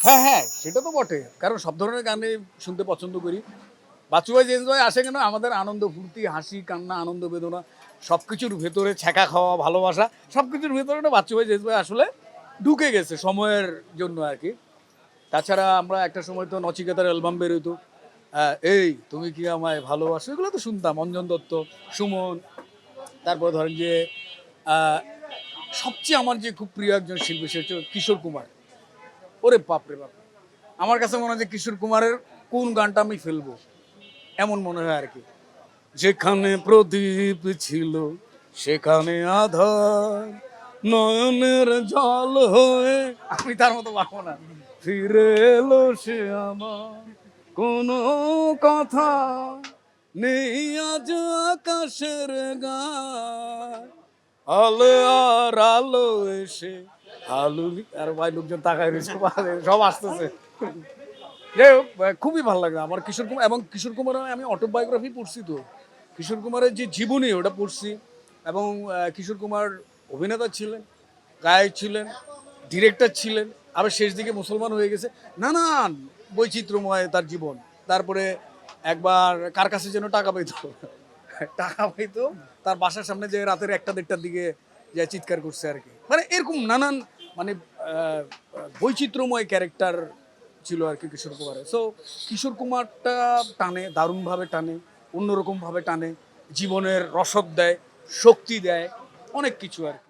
হ্যাঁ হ্যাঁ, সেটা তো বটে, কারণ সব ধরনের গানই শুনতে পছন্দ করি। বাচ্চু ভাই জেমস ভাই আসে কেন আমাদের আনন্দ ফুর্তি হাসি কান্না আনন্দ বেদনা সব কিছুর ভেতরে ছ্যাঁকা খাওয়া ভালোবাসা সব কিছুর ভেতরে না বাচ্চু ভাই জেমস ভাই আসলে ঢুকে গেছে সময়ের জন্য আর কি। তাছাড়া আমরা একটা সময় তো নচিকেতার অ্যালবাম বেরোতো, এই তুমি কি আমায় ভালোবাসো, এগুলো তো শুনতাম, অঞ্জন দত্ত, সুমন। তারপর ধরেন যে আহ, সবচেয়ে আমার যে খুব প্রিয় একজন শিল্পী সে হচ্ছে কিশোর কুমার। ওরে বাপ রে বাপ, আমার কাছে মনে হয় যে কিশোর কুমারের কোন গানটা আমি ফেলবো এমন মনে হয় আর কি। যেখানে প্রদীপ ছিল সেখানে আধার, নয়নের জল হয়ে, আমি তার মতো পারবো না। ফিরে এলো সে আমার, কোনো কথা নেই আজ আকাশের গায়, আলো আর আলো এসে আলু। আর ভাই লোকজন তাকায় রয়েছে, সব আসতেছে। যাই হোক, খুবই ভালো লাগে আমার কিশোর কুমার। এবং কিশোর কুমারের আমি অটোবায়োগ্রাফি পড়ছি, তো কিশোর কুমারের যে জীবনী ওটা পড়ছি। এবং কিশোর কুমার অভিনেতা ছিলেন, গায়ক ছিলেন, ডিরেক্টর ছিলেন, আবার শেষ দিকে মুসলমান হয়ে গেছে। নানান বৈচিত্র্যময় তার জীবন। তারপরে একবার কার কাছে যেন টাকা পাইতো, টাকা পাইতো তার বাসার সামনে যে রাতের 1টা 1:30টার দিকে যে চিৎকার করছে আর কি। মানে এরকম নানান মানে বৈচিত্র্যময় ক্যারেক্টার ছিল আর কি কিশোর কুমারের। সো কিশোর কুমারটা টানে, দারুণভাবে টানে, অন্যরকমভাবে টানে, জীবনের রসদ দেয়, শক্তি দেয়, অনেক কিছু আর কি।